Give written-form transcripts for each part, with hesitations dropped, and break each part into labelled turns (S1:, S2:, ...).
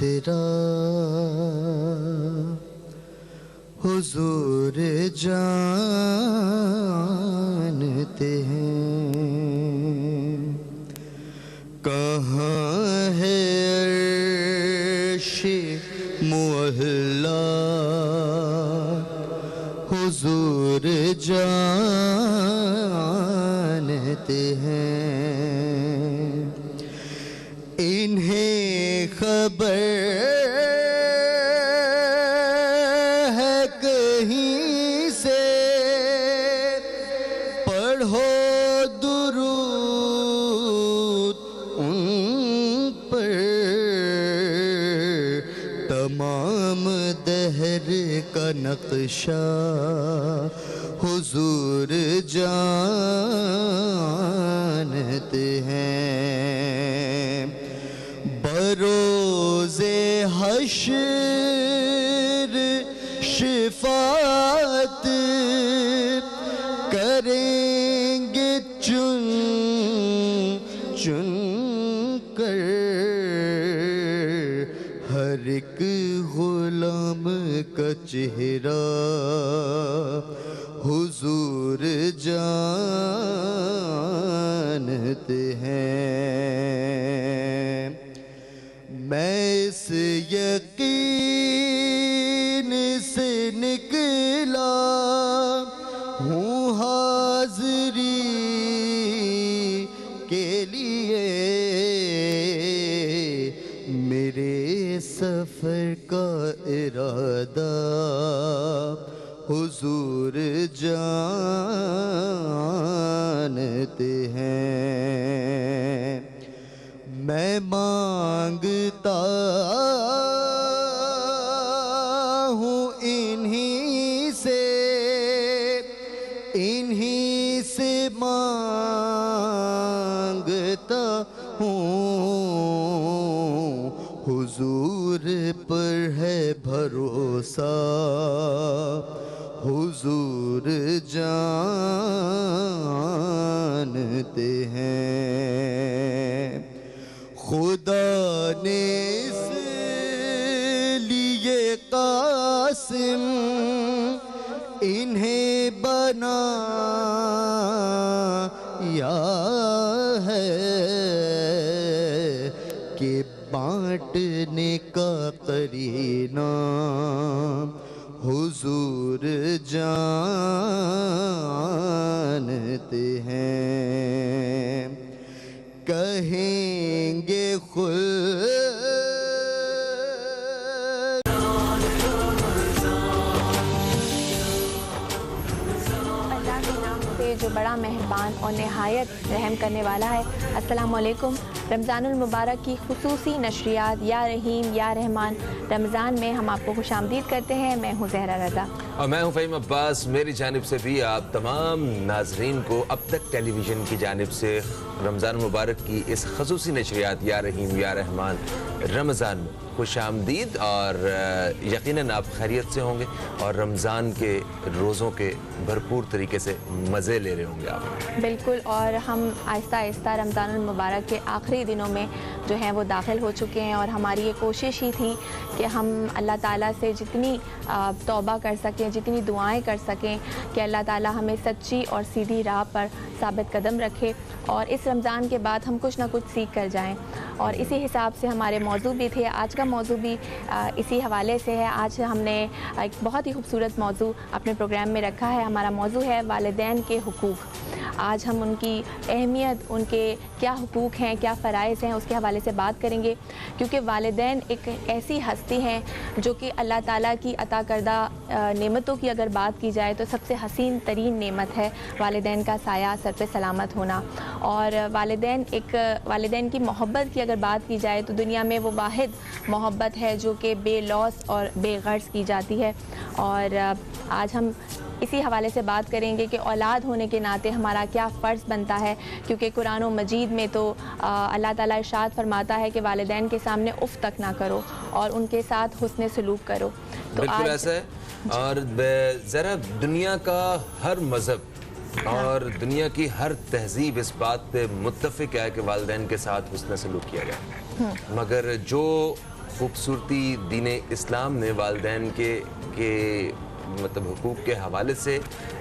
S1: تیرا حضور جانتے ہیں، کہاں ہے عرش معلا حضور جانتے ہیں، انہیں خبر ہے کہیں سے، پڑھو درود ان پر، تمام دہر کا نقشہ حضور جانتے ہیں، بروز حشر شفاعت کریں گے چن چن کر، ہر ایک غلام کا چہرہ حضور جانتے ہیں، میں اس یقین سے نکلا ہوں حاضری کے لیے، میرے سفر کا ارادہ حضور جانتے ہیں، میں مانگتا ہوں انہی سے مانگتا ہوں، حضور پر ہے بھروسہ حضور جانتے ہیں، خدا نے اس لیے قاسم انہیں بنایا ہے کہ بانٹنے کا قرینہ حضور جانتے ہیں، کہیں گے خود
S2: جو بڑا مہربان اور نہایت رحم کرنے والا ہے۔ السلام علیکم۔ رمضان المبارک کی خصوصی نشریات یا رحیم یا رحمان رمضان میں ہم آپ کو خوش آمدید کرتے ہیں۔ میں ہوں زہرا رضا
S3: اور میں ہوں فہیم عباس۔ میری جانب سے بھی آپ تمام ناظرین کو اب تک ٹیلی ویژن کی جانب سے رمضان المبارک کی اس خصوصی نشریات یا رحیم یا رحمان رمضان میں خوش آمدید، اور یقیناً آپ خیریت سے ہوں گے اور رمضان کے روزوں کے بھرپور طریقے سے مزے لے رہے ہوں گے آپ۔
S2: بالکل، اور ہم آہستہ آہستہ رمضان المبارک کے آخری دنوں میں جو ہیں وہ داخل ہو چکے ہیں، اور ہماری یہ کوشش ہی تھی کہ ہم اللہ تعالیٰ سے جتنی توبہ کر سکیں، جتنی دعائیں کر سکیں کہ اللہ تعالیٰ ہمیں سچی اور سیدھی راہ پر ثابت قدم رکھے، اور اس رمضان کے بعد ہم کچھ نہ کچھ سیکھ کر جائیں۔ اور اسی حساب سے ہمارے موضوع بھی تھے، آج کا موضوع بھی اسی حوالے سے ہے۔ آج ہم نے ایک بہت ہی خوبصورت موضوع اپنے پروگرام میں رکھا ہے، ہمارا موضوع ہے والدین کے حقوق۔ آج ہم ان کی اہمیت، ان کے کیا حقوق ہیں، کیا فرائض ہیں، اس کے حوالے سے بات کریں گے، کیونکہ والدین ایک ایسی ہستی ہیں جو کہ اللہ تعالیٰ کی عطا کردہ نعمتوں کی اگر بات کی جائے تو سب سے حسین ترین نعمت ہے والدین کا سایہ سر پہ سلامت ہونا۔ اور والدین کی محبت کی اگر بات کی جائے تو دنیا میں وہ واحد محبت ہے جو کہ بے لوث اور بے غرض کی جاتی ہے۔ اور آج ہم اسی حوالے سے بات کریں گے کہ اولاد ہونے کے ناطے ہمارا کیا فرض بنتا ہے، کیونکہ قرآن و مجید میں تو اللہ تعالیٰ ارشاد فرماتا ہے کہ والدین کے سامنے اف تک نہ کرو اور ان کے ساتھ حسن سلوک کرو۔ تو
S3: بالکل ایسا ہے، اور ذرا دنیا کا ہر مذہب اور دنیا کی ہر تہذیب اس بات پہ متفق ہے کہ والدین کے ساتھ حسن سلوک کیا گیا، مگر جو خوبصورتی دین اسلام نے والدین کے مطلب حقوق کے حوالے سے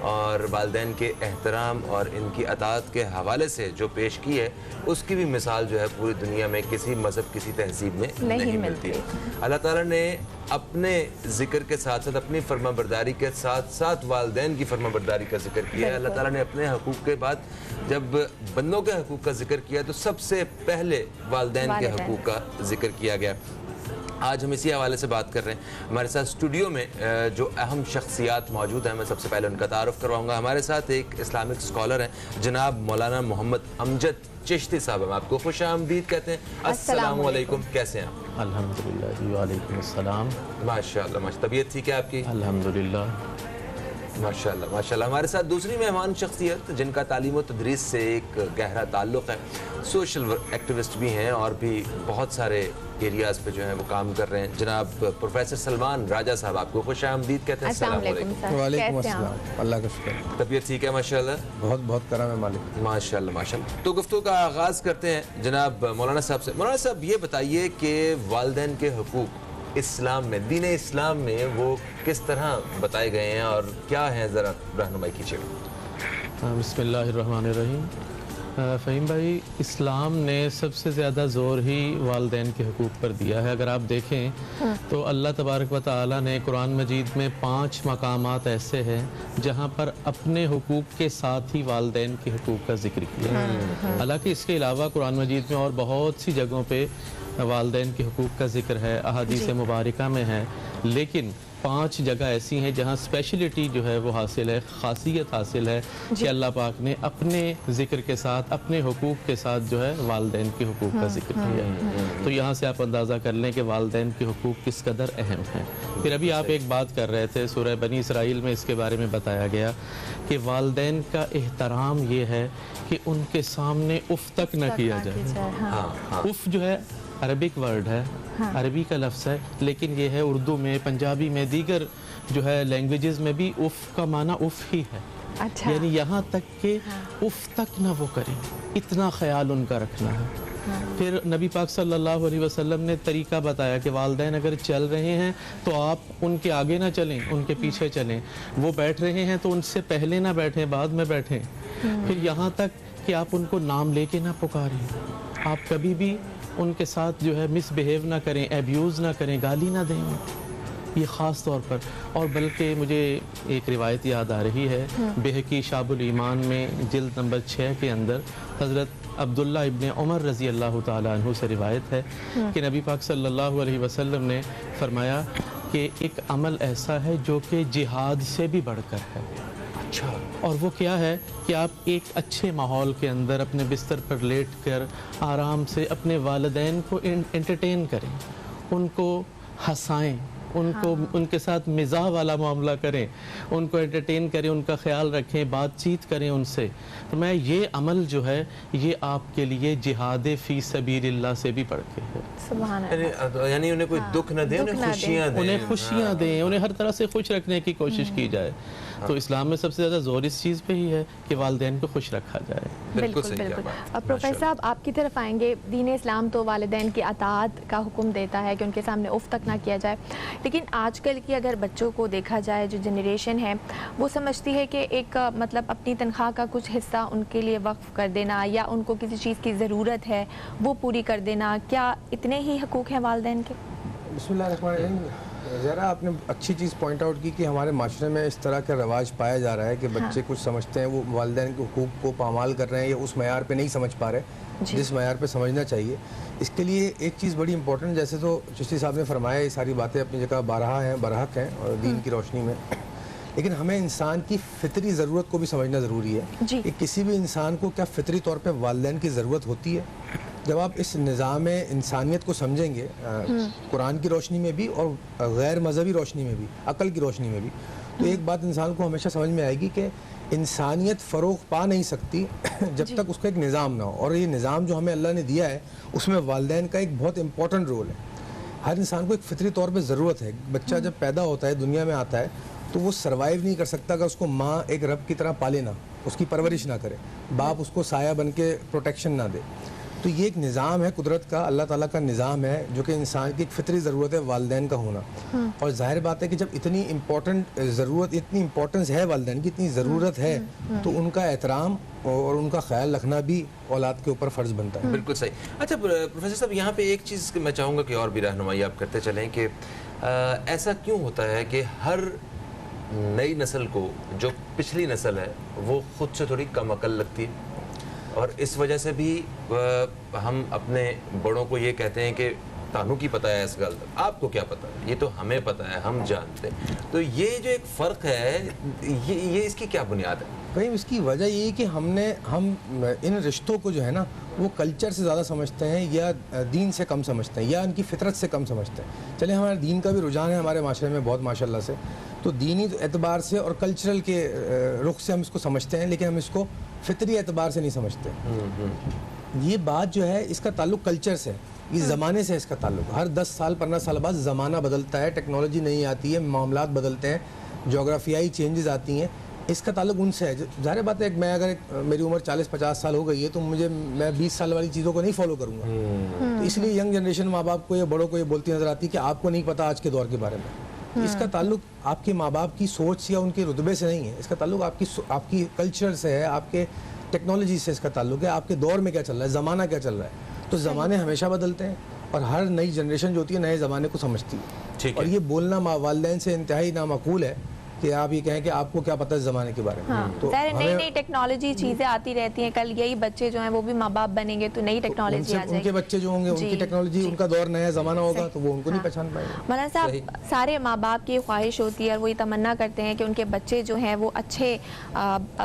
S3: اور والدین کے احترام اور ان کی اطاعت کے حوالے سے جو پیش کی ہے، اس کی بھی مثال جو ہے پوری دنیا میں کسی مذہب کسی تہذیب میں نہیں ملتی. اللہ تعالیٰ نے اپنے ذکر کے ساتھ ساتھ اپنی فرما برداری کے ساتھ ساتھ والدین کی فرما برداری کا ذکر کیا ہے. اللہ تعالیٰ نے اپنے حقوق کے بعد جب بندوں کے حقوق کا ذکر کیا تو سب سے پہلے والدین کے حقوق کا ذکر کیا گیا. آج ہم اسی حوالے سے بات کر رہے ہیں. ہمارے ساتھ اسٹوڈیو میں جو اہم شخصیات موجود ہیں، میں سب سے پہلے ان کا تعارف کرواؤں گا. ہمارے ساتھ ایک اسلامک اسکالر ہیں جناب مولانا محمد امجد چشتی صاحب. ہم آپ کو خوش آمدید کہتے ہیں. السلام علیکم، کیسے ہیں آپ؟
S4: الحمدللہ جی، وعلیکم السلام.
S3: ماشاءاللہ ماشاءاللہ. طبیعت ٹھیک ہے آپ کی؟
S4: الحمدللہ
S3: ماشاءاللہ ماشاءاللہ. ہمارے ساتھ دوسری مہمان شخصیت جن کا تعلیم و تدریس سے ایک گہرا تعلق ہے، سوشل ایکٹیوسٹ بھی ہیں اور بھی بہت سارے ایریاز پہ جو ہیں وہ کام کر رہے ہیں، جناب پروفیسر سلمان راجہ صاحب. آپ کو خوش آمدید کہتے ہیں. السلام علیکم.
S5: وعلیکم السلام. اللہ کا شکر.
S3: طبیعت ٹھیک ہے؟ ماشاءاللہ
S5: بہت بہت کرم ہے مالک.
S3: ماشاءاللہ ماشاءاللہ. تو گفتگو کا آغاز کرتے ہیں جناب مولانا صاحب سے. مولانا صاحب یہ بتائیے کہ والدین کے حقوق اسلام میں، دین اسلام میں وہ کس طرح بتائے گئے ہیں اور کیا ہیں، ذرا رہنمائی کیجیے.
S4: بسم اللہ الرحمن الرحیم. فہیم بھائی، اسلام نے سب سے زیادہ زور ہی والدین کے حقوق پر دیا ہے. اگر آپ دیکھیں تو اللہ تبارک و تعالیٰ نے قرآن مجید میں 5 مقامات ایسے ہیں جہاں پر اپنے حقوق کے ساتھ ہی والدین کے حقوق کا ذکر کیا ہے. حالانکہ اس کے علاوہ قرآن مجید میں اور بہت سی جگہوں پہ والدین کے حقوق کا ذکر ہے، احادیث مبارکہ میں ہے، لیکن 5 جگہ ایسی ہیں جہاں اسپیشلٹی جو ہے وہ حاصل ہے، خاصیت حاصل ہے کہ اللہ پاک نے اپنے ذکر کے ساتھ، اپنے حقوق کے ساتھ جو ہے والدین کے حقوق کا ذکر کیا ہے. تو یہاں سے آپ اندازہ کر لیں کہ والدین کے حقوق کس قدر اہم ہیں. پھر ابھی آپ ایک بات کر رہے تھے، سورہ بنی اسرائیل میں اس کے بارے میں بتایا گیا کہ والدین کا احترام یہ ہے کہ ان کے سامنے اف تک نہ کیا جائے. اف جو ہے عربک ورڈ ہے، عربی کا لفظ ہے، لیکن یہ ہے اردو میں، پنجابی میں، دیگر جو ہے لینگویجز میں بھی اف کا معنی اف ہی ہے. یعنی یہاں تک کہ اف تک نہ وہ کریں، اتنا خیال ان کا رکھنا ہے. پھر نبی پاک صلی اللہ علیہ وسلم نے طریقہ بتایا کہ والدین اگر چل رہے ہیں تو آپ ان کے آگے نہ چلیں، ان کے پیچھے چلیں. وہ بیٹھ رہے ہیں تو ان سے پہلے نہ بیٹھیں، بعد میں بیٹھیں. پھر یہاں تک کہ آپ ان کو نام لے کے نہ پکاریں. آپ کبھی بھی ان کے ساتھ جو ہے مس بہیو نہ کریں، ایبیوز نہ کریں، گالی نہ دیں. یہ خاص طور پر. اور بلکہ مجھے ایک روایت یاد آ رہی ہے، بہقی شعب الایمان میں جلد نمبر 6 کے اندر حضرت عبداللہ ابن عمر رضی اللہ تعالیٰ عنہ سے روایت ہے کہ نبی پاک صلی اللہ علیہ وسلم نے فرمایا کہ ایک عمل ایسا ہے جو کہ جہاد سے بھی بڑھ کر ہے. اور وہ کیا ہے کہ آپ ایک اچھے ماحول کے اندر اپنے بستر پر لیٹ کر آرام سے اپنے والدین کو انٹرٹین کریں، ان کو ہنسائیں، ان کے ساتھ مزاح والا معاملہ کریں، ان کو انٹرٹین کریں، ان کا خیال رکھیں، بات چیت کریں ان سے. تو میں یہ عمل جو ہے یہ آپ کے لیے جہاد فی سبیل اللہ سے بھی بڑھ کے ہے.
S2: سبحان اللہ.
S3: یعنی انہیں کوئی دکھ نہ دیں، انہیں خوشیاں دیں.
S4: انہیں خوشیاں دیں، انہیں ہر طرح سے خوش رکھنے کی کوشش کی جائے. تو اسلام میں سب سے زیادہ زور اس چیز پہ ہی ہے کہ والدین کو خوش رکھا جائے.
S2: بالکل بالکل. اب پروفیسر صاحب آپ کی طرف آئیں گے. دین اسلام تو والدین کی اطاعت کا حکم دیتا ہے کہ ان کے سامنے اف تک نہ کیا جائے، لیکن آج کل کی اگر بچوں کو دیکھا جائے، جو جنریشن ہے وہ سمجھتی ہے کہ ایک مطلب اپنی تنخواہ کا کچھ حصہ ان کے لیے وقف کر دینا، یا ان کو کسی چیز کی ضرورت ہے وہ پوری کر دینا. کیا اتنے ہی حقوق ہیں والدین کے؟
S5: بسم اللہ الرحمن الرحیم. ذرا آپ نے اچھی چیز پوائنٹ آؤٹ کی کہ ہمارے معاشرے میں اس طرح کا رواج پایا جا رہا ہے کہ بچے کچھ سمجھتے ہیں وہ والدین کے حقوق کو پامال کر رہے ہیں یا اس معیار پہ نہیں سمجھ پا رہے جس معیار پہ سمجھنا چاہیے. اس کے لیے ایک چیز بڑی امپورٹنٹ، جیسے تو چشتی صاحب نے فرمایا یہ ساری باتیں اپنی جگہ برحق ہیں اور دین کی روشنی میں، لیکن ہمیں انسان کی فطری ضرورت کو بھی سمجھنا ضروری ہے کہ کسی بھی انسان کو کیا فطری طور پہ والدین کی ضرورت ہوتی ہے. جب آپ اس نظام انسانیت کو سمجھیں گے قرآن کی روشنی میں بھی اور غیر مذہبی روشنی میں بھی، عقل کی روشنی میں بھی، تو ایک بات انسان کو ہمیشہ سمجھ میں آئے گی کہ انسانیت فروغ پا نہیں سکتی جب تک اس کا ایک نظام نہ ہو. اور یہ نظام جو ہمیں اللہ نے دیا ہے اس میں والدین کا ایک بہت امپورٹنٹ رول ہے. ہر انسان کو ایک فطری طور پہ ضرورت ہے. بچہ جب پیدا ہوتا ہے، دنیا میں آتا ہے، تو وہ سروائیو نہیں کر سکتا اگر اس کو ماں ایک رب کی طرح پالے نہ، اس کی پرورش نہ کرے، باپ اس کو سایہ بن کے پروٹیکشن نہ دے. تو یہ ایک نظام ہے قدرت کا, اللہ تعالیٰ کا نظام ہے جو کہ انسان کی ایک فطری ضرورت ہے والدین کا ہونا. اور ظاہر بات ہے کہ جب اتنی امپورٹنس ہے والدین کی, اتنی ضرورت ہے, تو ان کا احترام اور ان کا خیال رکھنا بھی اولاد کے اوپر فرض بنتا ہے.
S3: بالکل صحیح. اچھا پروفیسر صاحب, یہاں پہ ایک چیز میں چاہوں گا کہ اور بھی رہنمائی آپ کرتے چلیں کہ ایسا کیوں ہوتا ہے کہ ہر نئی نسل کو جو پچھلی نسل ہے وہ خود سے تھوڑی کم عقل لگتی ہے, اور اس وجہ سے بھی ہم اپنے بڑوں کو یہ کہتے ہیں کہ تانوں کی پتہ ہے اس گل, آپ کو کیا پتہ ہے, یہ تو ہمیں پتہ ہے, ہم جانتے ہیں. تو یہ جو ایک فرق ہے یہ اس کی کیا بنیاد ہے؟
S5: بھائی اس کی وجہ یہ ہے کہ ہم ان رشتوں کو جو ہے نا وہ کلچر سے زیادہ سمجھتے ہیں یا دین سے کم سمجھتے ہیں یا ان کی فطرت سے کم سمجھتے ہیں. چلیں ہمارے دین کا بھی رجحان ہے ہمارے معاشرے میں بہت ماشاءاللہ سے, تو دینی اعتبار سے اور کلچرل کے رخ سے ہم اس کو سمجھتے ہیں, لیکن ہم اس کو فطری اعتبار سے نہیں سمجھتے. یہ بات جو ہے اس کا تعلق کلچر سے, اس زمانے سے اس کا تعلق. ہر 10 سال 15 سال بعد زمانہ بدلتا ہے, ٹیکنالوجی نہیں آتی ہے, معاملات بدلتے ہیں, جغرافیائی چینجز آتی ہیں, اس کا تعلق ان سے ہے. ظاہر بات ہے میں اگر میری عمر 40-50 سال ہو گئی ہے تو میں 20 سال والی چیزوں کو نہیں فالو کروں گا. تو اس لیے ینگ جنریشن ماں باپ کو یا بڑوں کو یہ بولتی نظر آتی ہے کہ آپ کو نہیں پتہ آج کے دور کے بارے میں. اس کا تعلق آپ کے ماں باپ کی سوچ یا ان کے رتبے سے نہیں ہے, اس کا تعلق آپ کی کلچر سے ہے, آپ کے ٹیکنالوجی سے اس کا تعلق ہے, آپ کے دور میں کیا چل رہا ہے, زمانہ کیا چل رہا ہے. تو زمانے ہمیشہ بدلتے ہیں اور ہر نئی جنریشن جو ہوتی ہے نئے زمانے کو سمجھتی ہے. اور یہ بولنا والدین سے انتہائی نامعقول ہے کہ آپ یہ کہیں کہ آپ کو کیا پتہ ہے زمانے کے بارے میں. تو
S2: نئی نئی ٹیکنالوجی چیزیں آتی رہتی ہیں, کل یہی بچے جو ہیں وہ بھی ماں باپ بنیں گے تو نئی ٹیکنالوجی آ جائے گی.
S5: ان کے بچے جو ہوں گے ان کی ٹیکنالوجی, ان کا دور نیا زمانہ ہوگا تو وہ ان کو نہیں پہچان پائے گا.
S2: مولانا صاحب, سارے ماں باپ کی خواہش ہوتی ہے اور وہ یہ تمنا کرتے ہیں کہ ان کے بچے جو ہیں وہ اچھے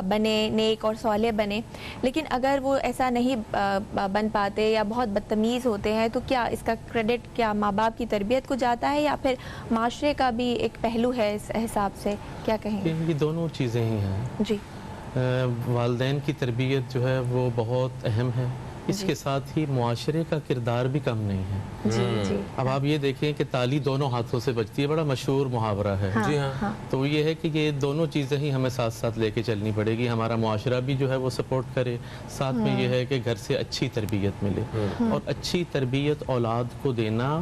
S2: بنے, نیک اور صالح بنے, لیکن اگر وہ ایسا نہیں بن پاتے یا بہت بدتمیز ہوتے ہیں تو کیا اس کا کریڈٹ کیا ماں باپ کی تربیت کو جاتا ہے یا پھر معاشرے کا بھی ایک پہلو ہے اس حساب سے, کیا کہیں گے؟
S4: یہ دونوں چیزیں ہی ہیں
S2: جی.
S4: والدین کی تربیت جو ہے وہ بہت اہم ہے, اس کے ساتھ ہی معاشرے کا کردار بھی کم نہیں ہے. اب آپ یہ دیکھیں کہ تالی دونوں ہاتھوں سے بجتی ہے, بڑا مشہور محاورہ ہے.
S3: جی ہاں.
S4: تو یہ ہے کہ یہ دونوں چیزیں ہی ہمیں ساتھ ساتھ لے کے چلنی پڑے گی. ہمارا معاشرہ بھی جو ہے وہ سپورٹ کرے, ساتھ میں یہ ہے کہ گھر سے اچھی تربیت ملے, اور اچھی تربیت اولاد کو دینا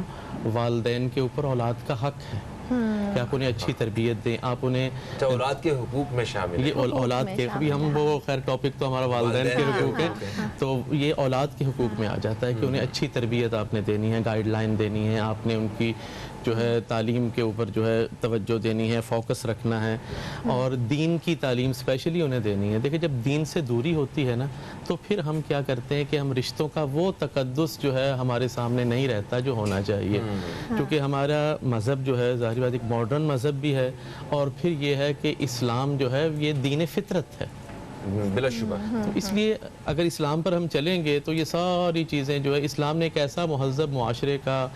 S4: والدین کے اوپر اولاد کا حق ہے کہ آپ انہیں اچھی تربیت دیں, آپ انہیں
S3: اولاد کے حقوق میں شامل,
S4: یہ اولاد کے بھی ہم وہ خیر ٹاپک تو ہمارا والدین کے حقوق ہے, تو یہ اولاد کے حقوق میں آ جاتا ہے کہ انہیں اچھی تربیت آپ نے دینی ہے, گائیڈ لائن دینی ہے, آپ نے ان کی جو ہے تعلیم کے اوپر جو ہے توجہ دینی ہے, فوکس رکھنا ہے, اور دین کی تعلیم اسپیشلی انہیں دینی ہے. دیکھیں جب دین سے دوری ہوتی ہے نا تو پھر ہم کیا کرتے ہیں کہ ہم رشتوں کا وہ تقدس جو ہے ہمارے سامنے نہیں رہتا جو ہونا چاہیے, کیونکہ ہمارا مذہب جو ہے ظاہر بات ایک ماڈرن مذہب بھی ہے, اور پھر یہ ہے کہ اسلام جو ہے یہ دین فطرت ہے
S3: بلا شبہ.
S4: اس لیے اگر اسلام پر ہم چلیں گے تو یہ ساری چیزیں جو ہے, اسلام نے ایک ایسا مہذب معاشرے کا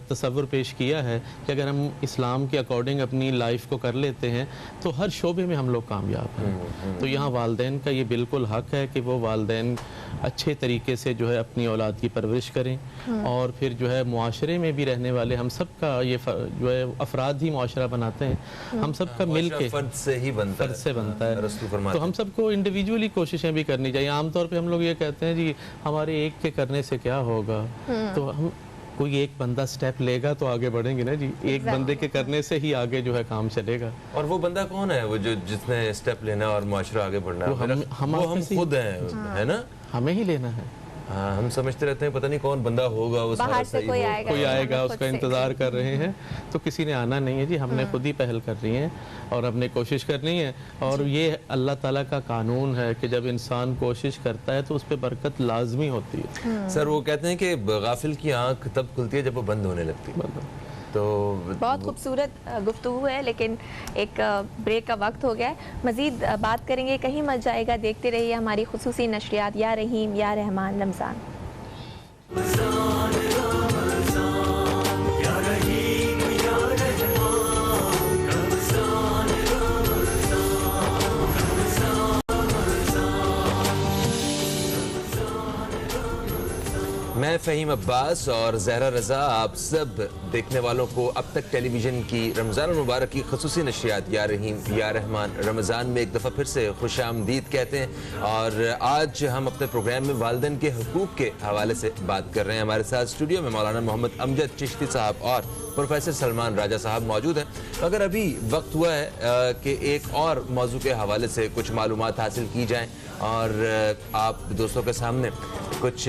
S4: تصور پیش کیا ہے کہ اگر ہم اسلام کے اکارڈنگ اپنی لائف کو کر لیتے ہیں تو ہر شعبے میں ہم لوگ کامیاب ہیں. تو یہاں والدین کا یہ بالکل حق ہے کہ وہ والدین اچھے طریقے سے جو ہے اپنی اولاد کی پرورش کریں, اور پھر جو ہے معاشرے میں بھی رہنے والے ہم سب کا یہ جو ہے افراد ہی معاشرہ بناتے ہیں, ہم سب کا مل کے
S3: فرد سے ہی بنتا ہے.
S4: تو ہم سب کو انڈیویجولی کوششیں بھی کرنی چاہیے. عام طور پہ ہم لوگ یہ کہتے ہیں جی ہمارے ایک کے کرنے سے کیا ہوگا, تو ہم کوئی ایک بندہ سٹیپ لے گا تو آگے بڑھیں گے نا جی, ایک بندے کے کرنے سے ہی آگے جو ہے کام چلے گا.
S3: اور وہ بندہ کون ہے وہ جو جس نے سٹیپ لینا اور معاشرہ آگے بڑھنا ہے؟ وہ ہم خود ہیں, ہے نا,
S4: ہمیں ہی لینا ہے.
S3: ہم سمجھتے رہتے ہیں پتہ نہیں کون بندہ ہوگا,
S2: باہر سے کوئی
S4: آئے گا, اس کا انتظار کر رہے ہیں, تو کسی نے آنا نہیں ہے جی, ہم نے خود ہی پہل کر رہی ہیں اور ہم نے کوشش کرنی ہے. اور یہ اللہ تعالیٰ کا قانون ہے کہ جب انسان کوشش کرتا ہے تو اس پہ برکت لازمی ہوتی ہے.
S3: سر وہ کہتے ہیں کہ غافل کی آنکھ تب کھلتی ہے جب وہ بند ہونے لگتی ہے. تو
S2: بہت خوبصورت گفتگو ہے, لیکن ایک بریک کا وقت ہو گیا ہے. مزید بات کریں گے, کہیں مت جائے گا, دیکھتے رہیے ہماری خصوصی نشریات یا رحیم یا رحمان رمضان.
S3: میں فہیم عباس اور زہرا رضا آپ سب دیکھنے والوں کو اب تک ٹیلی ویژن کی رمضان المبارک کی خصوصی نشریات یا رحیم یا رحمان رمضان میں ایک دفعہ پھر سے خوش آمدید کہتے ہیں، اور آج ہم اپنے پروگرام میں والدین کے حقوق کے حوالے سے بات کر رہے ہیں۔ ہمارے ساتھ اسٹوڈیو میں مولانا محمد امجد چشتی صاحب اور پروفیسر سلمان راجہ صاحب موجود ہیں۔ اگر ابھی وقت ہوا ہے کہ ایک اور موضوع کے حوالے سے کچھ معلومات حاصل کی جائیں اور آپ دوستوں کے سامنے کچھ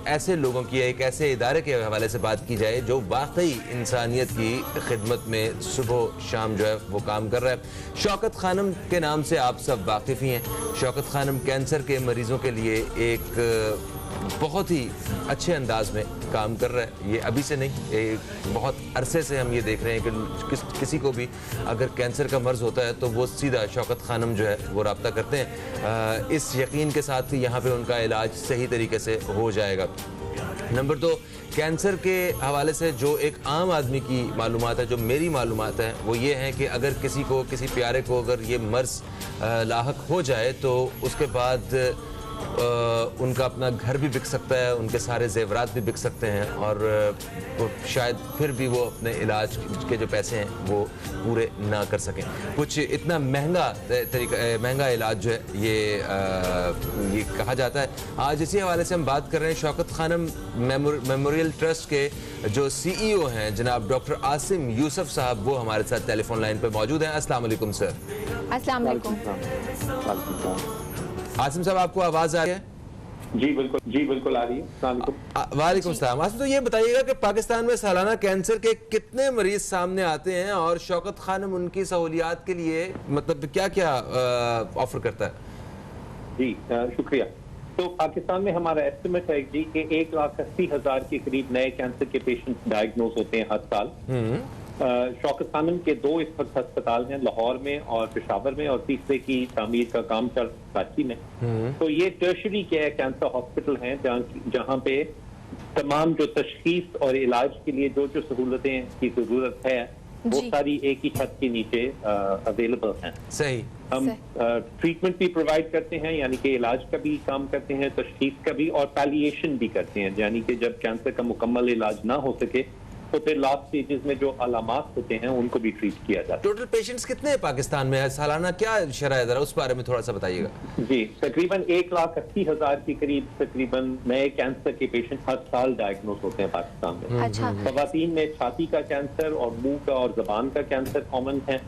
S3: ایسے لوگوں کی ایک ایسے ادارے کے حوالے سے بات کی جائے جو واقعی انسانیت کی خدمت میں صبح شام جو ہے وہ کام کر رہا ہے۔ شوکت خانم کے نام سے آپ سب واقف ہی ہیں۔ شوکت خانم کینسر کے مریضوں کے لیے ایک بہت ہی اچھے انداز میں کام کر رہا ہے۔ یہ ابھی سے نہیں، ایک بہت عرصے سے ہم یہ دیکھ رہے ہیں کہ کسی کو بھی اگر کینسر کا مرض ہوتا ہے تو وہ سیدھا شوکت خانم جو ہے وہ رابطہ کرتے ہیں، اس یقین کے ساتھ کہ یہاں پہ ان کا علاج صحیح طریقے سے ہو جائے گا۔ نمبر 2، کینسر کے حوالے سے جو ایک عام آدمی کی معلومات ہے، جو میری معلومات ہیں، وہ یہ ہیں کہ اگر کسی پیارے کو اگر یہ مرض لاحق ہو جائے تو اس کے بعد ان کا اپنا گھر بھی بک سکتا ہے، ان کے سارے زیورات بھی بک سکتے ہیں، اور شاید پھر بھی وہ اپنے علاج کے جو پیسے ہیں وہ پورے نہ کر سکیں۔ کچھ اتنا مہنگا علاج جو ہے یہ کہا جاتا ہے۔ آج اسی حوالے سے ہم بات کر رہے ہیں۔ شوکت خانم میموریل ٹرسٹ کے جو CEO ہیں جناب ڈاکٹر عاصم یوسف صاحب، وہ ہمارے ساتھ ٹیلی فون لائن پہ موجود ہیں۔ السلام علیکم سر۔
S2: السلام علیکم۔
S3: عاصم صاحب، آپ کو آواز آ رہی ہے؟
S6: جی بالکل آ رہی ہے۔ السلام علیکم۔
S3: وعلیکم السلام۔ عاصم، تو یہ بتائیے گا کہ پاکستان میں سالانہ کینسر کے کتنے مریض سامنے آتے ہیں اور شوکت خانم ان کی سہولیات کے لیے مطلب کیا کیا آفر کرتا ہے؟
S6: جی شکریہ۔ تو پاکستان میں ہمارا ایسٹیمیٹ ہے جی کہ 1,80,000 کے قریب نئے کینسر کے پیشنٹ ڈائگنوز ہوتے ہیں ہر سال۔ شوکت خانم کے 2 اس وقت ہسپتال ہیں، لاہور میں اور پشاور میں، اور تیسرے کی تعمیر کا کام چل کراچی میں۔ تو یہ ٹرشری کینسر ہاسپٹل ہیں جہاں پہ تمام جو تشخیص اور علاج کے لیے جو سہولتیں کی ضرورت ہے وہ ساری ایک ہی چھت کے نیچے اویلیبل ہیں۔
S3: صحیح۔
S6: ہم ٹریٹمنٹ بھی پرووائڈ کرتے ہیں، یعنی کہ علاج کا بھی کام کرتے ہیں، تشخیص کا بھی، اور پیلیشن بھی کرتے ہیں، یعنی کہ جب کینسر کا مکمل علاج نہ ہو سکے تو پھر لاسٹ سٹیجز میں جو علامات ہوتے ہیں ان کو بھی ٹریٹ کیا جاتا ہے۔
S3: ٹوٹل پیشنٹس کتنے ہیں پاکستان میں سالانہ؟ کیا شرح ہے، ذرا اس بارے میں تھوڑا سا بتائیے گا۔
S6: جی تقریباً 1,80,000 کے قریب تقریباً نئے کینسر کے پیشنٹ ہر سال ڈائگنوز ہوتے ہیں پاکستان میں۔
S2: اچھا۔
S6: خواتین میں چھاتی کا کینسر اور منہ کا اور زبان کا کینسر کامن ہے،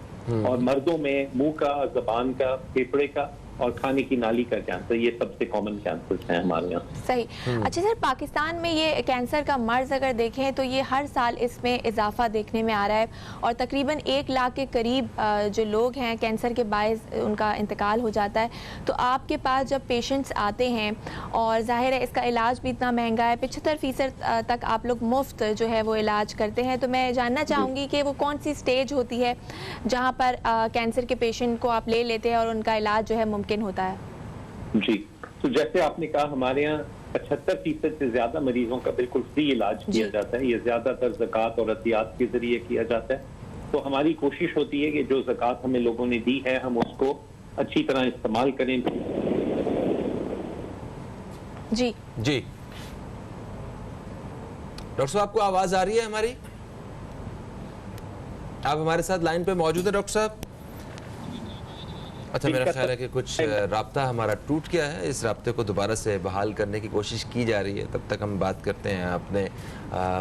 S6: اور مردوں میں منہ کا، زبان کا، پھیپھڑے کا اور کھانے کی نالی کا کینسر، یہ سب سے کامن کینسر ہیں ہمارے یہاں۔
S2: صحیح۔ اچھا سر، پاکستان میں یہ کینسر کا مرض اگر دیکھیں تو یہ ہر سال اس میں اضافہ دیکھنے میں آ رہا ہے، اور تقریباً 1 لاکھ کے قریب جو لوگ ہیں کینسر کے باعث ان کا انتقال ہو جاتا ہے۔ تو آپ کے پاس جب پیشنٹس آتے ہیں، اور ظاہر ہے اس کا علاج بھی اتنا مہنگا ہے، 75% تک آپ لوگ مفت جو ہے وہ علاج کرتے ہیں، تو میں جاننا چاہوں گی کہ وہ کون سی سٹیج ہوتی ہے جہاں پر کینسر کے پیشنٹ کو آپ لے لیتے ہیں اور ان کا علاج جو ہے ممکن ہوتا ہے؟
S6: جی، تو جیسے آپ نے کہا ہمارے یہاں 75% سے زیادہ مریضوں کا بالکل فری علاج کیا جاتا ہے۔ یہ زیادہ تر زکوٰۃ اور عطیات کے ذریعے کیا جاتا ہے۔ تو ہماری کوشش ہوتی ہے کہ جو زکوٰۃ ہمیں لوگوں نے دی ہے ہم اس کو اچھی طرح استعمال کریں۔
S2: جی
S3: جی ڈاکٹر صاحب، آپ کو آواز آ رہی ہے ہماری؟ آپ ہمارے ساتھ لائن پہ موجود ہیں ڈاکٹر صاحب؟ اچھا، میرا خیال ہے کہ کچھ رابطہ ہمارا ٹوٹ گیا ہے، اس رابطے کو دوبارہ سے بحال کرنے کی کوشش کی جا رہی ہے، تب تک ہم بات کرتے ہیں اپنے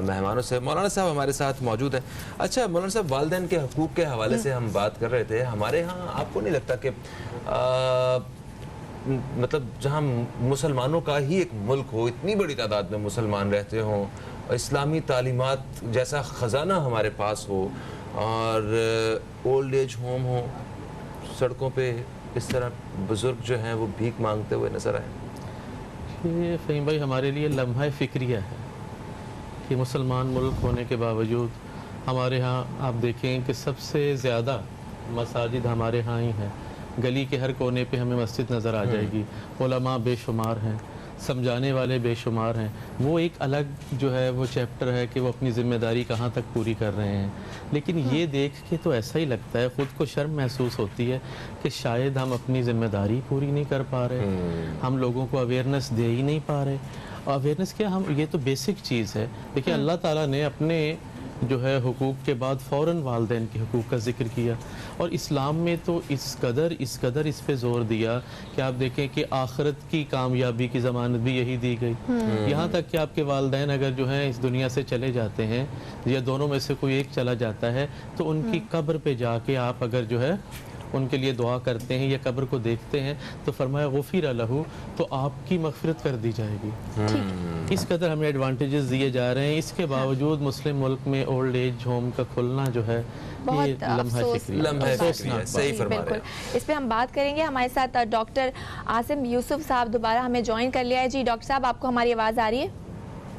S3: مہمانوں سے۔ مولانا صاحب ہمارے ساتھ موجود ہیں۔ اچھا مولانا صاحب، والدین کے حقوق کے حوالے سے ہم بات کر رہے تھے۔ ہمارے ہاں آپ کو نہیں لگتا کہ مطلب جہاں مسلمانوں کا ہی ایک ملک ہو، اتنی بڑی تعداد میں مسلمان رہتے ہوں، اسلامی تعلیمات جیسا خزانہ ہمارے پاس ہو، اور اولڈ ایج ہوم ہو، سڑکوں پہ اس طرح بزرگ جو ہیں وہ بھیک مانگتے ہوئے نظر آئے؟
S4: یہ فہیم بھائی ہمارے لیے لمحہ فکریہ ہے کہ مسلمان ملک ہونے کے باوجود ہمارے ہاں آپ دیکھیں کہ سب سے زیادہ مساجد ہمارے ہاں ہی ہیں۔ گلی کے ہر کونے پہ ہمیں مسجد نظر آ جائے گی، علماء بے شمار ہیں، سمجھانے والے بے شمار ہیں. وہ ایک الگ جو ہے وہ چیپٹر ہے کہ وہ اپنی ذمہ داری کہاں تک پوری کر رہے ہیں. لیکن یہ دیکھ کے تو ایسا ہی لگتا ہے, خود کو شرم محسوس ہوتی ہے کہ شاید ہم اپنی ذمہ داری پوری نہیں کر پا رہے, ہم لوگوں کو اویئرنیس دے ہی نہیں پا رہے. اویئرنیس کیا, ہم یہ تو بیسک چیز ہے. دیکھیں اللہ تعالیٰ نے اپنے جو ہے حقوق کے بعد فوراً والدین کے حقوق کا ذکر کیا, اور اسلام میں تو اس قدر اس پہ زور دیا کہ آپ دیکھیں کہ آخرت کی کامیابی کی ضمانت بھی یہی دی گئی. یہاں تک کہ آپ کے والدین اگر جو ہیں اس دنیا سے چلے جاتے ہیں یا دونوں میں سے کوئی ایک چلا جاتا ہے تو ان کی قبر پہ جا کے آپ اگر جو ہے ان کے لیے دعا کرتے ہیں یا قبر کو دیکھتے ہیں تو فرمایا غفر لہ, تو آپ کی مغفرت کر دی جائے گی. اس قدر ہمیں ایڈوانٹیجز دیے جا رہے ہیں. اس کے باوجود مسلم ملک میں اولڈ ایج ہوم کا کھلنا جو ہے یہ لمحہ فکری,
S3: صحیح فرما رہے
S2: بالکل. اس پہ ہم بات کریں گے. ہمارے ساتھ ڈاکٹر عاصم یوسف صاحب دوبارہ ہمیں جوائن کر لیا ہے. جی ڈاکٹر صاحب, آپ کو ہماری آواز آ رہی ہے؟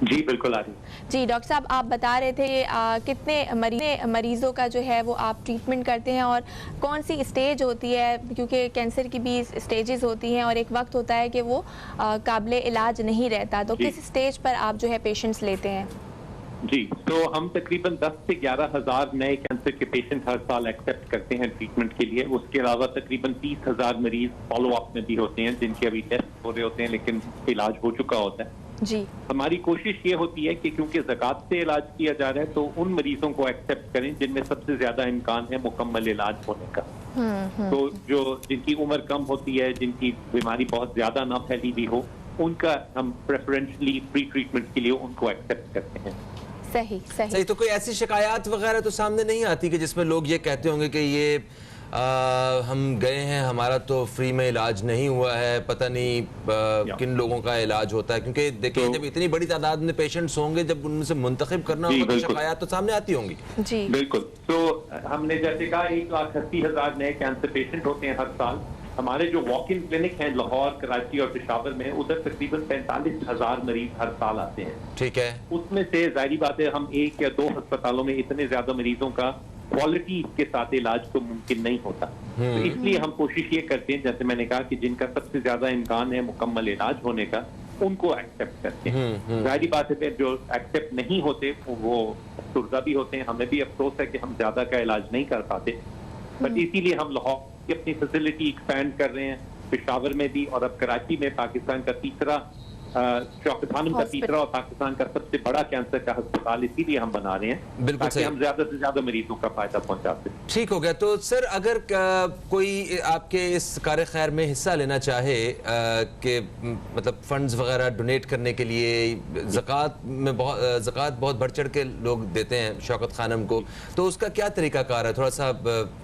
S6: جی بالکل آ رہی.
S2: جی ڈاکٹر صاحب, آپ بتا رہے تھے کتنے مریضوں کا جو ہے وہ آپ ٹریٹمنٹ کرتے ہیں اور کون سی اسٹیج ہوتی ہے, کیونکہ کینسر کی بھی اسٹیجز ہوتی ہیں اور ایک وقت ہوتا ہے کہ وہ قابل علاج نہیں رہتا, تو کس اسٹیج پر آپ جو ہے پیشنٹس لیتے ہیں؟
S6: جی, تو ہم تقریباً 10 سے 11 ہزار نئے کینسر کے پیشنٹ ہر سال ایکسیپٹ کرتے ہیں ٹریٹمنٹ کے لیے. اس کے علاوہ تقریباً 30,000 مریض فالو اپ میں بھی ہوتے ہیں جن کے ابھی ٹیسٹ ہو رہے ہوتے ہیں لیکن علاج ہو چکا ہوتا ہے.
S2: جی, ہماری
S6: کوشش یہ ہوتی ہے کہ کیونکہ زکوٰۃ سے علاج کیا جا رہا ہے تو ان مریضوں کو ایکسیپٹ کریں جن میں سب سے زیادہ امکان ہے مکمل علاج ہونے کا. تو جن کی عمر کم ہوتی ہے, جن کی بیماری بہت زیادہ نہ پھیلی ہوئی ہو, ان کا ہم پریفرنشلی پری ٹریٹمنٹ کے لیے ان کو ایکسیپٹ کرتے ہیں.
S2: صحیح.
S3: تو کوئی ایسی شکایات وغیرہ تو سامنے نہیں آتی کہ جس میں لوگ یہ کہتے ہوں گے کہ یہ ہم گئے ہیں, ہمارا تو فری میں علاج نہیں ہوا ہے, پتہ نہیں کن لوگوں کا علاج ہوتا ہے, کیونکہ دیکھیں جب اتنی بڑی تعداد میں پیشنٹس ہوں گے, جب ان سے منتخب کرنا ہوگا تو شکایات تو سامنے آتی ہوں گی.
S2: جی
S6: بالکل. تو ہم نے جیسے کہا 1,80,000 نئے کینسر پیشنٹ ہوتے ہیں ہر سال. ہمارے جو واک ان کلینک ہیں لاہور, کراچی اور پشاور میں, ادھر تقریباً 45,000 مریض ہر سال آتے ہیں.
S3: ٹھیک ہے.
S6: اس میں سے ظاہری بات ہے ہم 1 یا 2 ہسپتالوں میں اتنے زیادہ مریضوں کا کوالٹی کے ساتھ علاج تو ممکن نہیں ہوتا. تو اس لیے ہم کوشش یہ کرتے ہیں, جیسے میں نے کہا, کہ جن کا سب سے زیادہ امکان ہے مکمل علاج ہونے کا ان کو ایکسیپٹ کرتے ہیں. ظاہری بات ہے پھر جو ایکسیپٹ نہیں ہوتے وہ افسردہ بھی ہوتے ہیں. ہمیں بھی افسوس ہے کہ ہم زیادہ کا علاج نہیں کر پاتے, بٹ اسی لیے ہم لاہور کی اپنی فیسلٹی ایکسپینڈ کر رہے ہیں, پشاور میں بھی, اور اب کراچی میں پاکستان کا تیسرا شوکت خانم کا تیسرا اور پاکستان کا سب سے بڑا کینسر کا ہسپتال اسی لیے ہم بنا رہے ہیں تاکہ ہم زیادہ سے زیادہ مریضوں کا فائدہ پہنچا سکیں.
S3: ٹھیک ہو گیا. تو سر اگر کوئی آپ کے اس کار خیر میں حصہ لینا چاہے کہ مطلب فنڈز وغیرہ ڈونیٹ کرنے کے لیے, زکوٰۃ بہت بڑھ چڑھ کے لوگ دیتے ہیں شوکت خانم کو, تو اس کا کیا طریقہ کار ہے, تھوڑا سا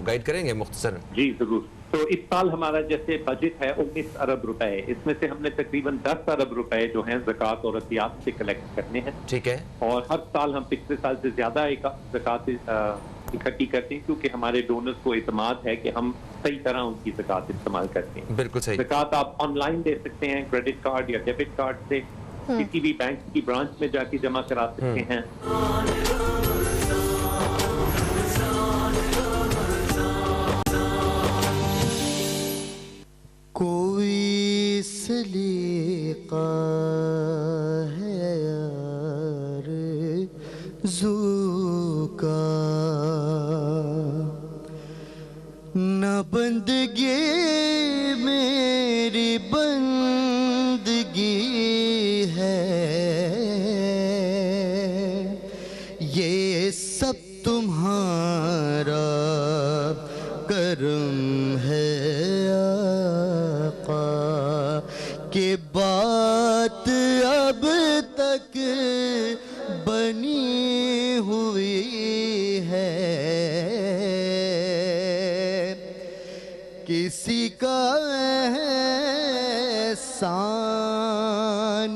S3: گائیڈ کریں گے مختصر؟
S6: جی ضرور. تو اس سال ہمارا جیسے بجٹ ہے 19 ارب روپے, اس میں سے ہم نے تقریباً 10 ارب روپے جو ہیں زکوٰۃ اور عطیات سے کلیکٹ کرنے ہیں.
S3: ٹھیک ہے.
S6: اور ہر سال ہم پچھلے سال سے زیادہ زکوٰۃ اکٹھی کرتے ہیں کیونکہ ہمارے ڈونرز کو اعتماد ہے کہ ہم صحیح طرح ان کی زکوٰۃ استعمال کرتے ہیں.
S3: بالکل صحیح.
S6: زکوٰۃ آپ آن لائن دے سکتے ہیں, کریڈٹ کارڈ یا ڈیبٹ کارڈ سے, کسی بھی بینک کی برانچ میں جا کے جمع کرا سکتے ہیں.
S1: کوئی سلیقہ ہے یار زو کا, نہ بندگی میری بندگی ہے, یہ سب تمہارا کرم ہے کہ بات اب تک بنی ہوئی ہے. کسی کا احسان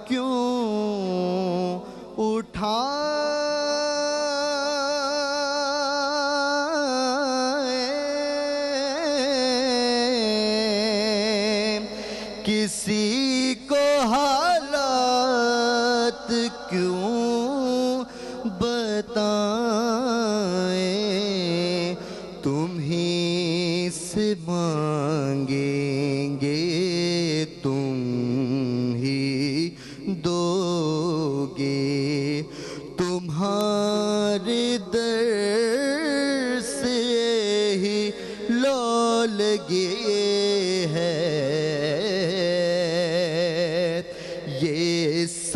S1: کیوں اٹھا کسی کو حالات کیوں بتائیں, تم ہی سے مانگیں گے, تم ہی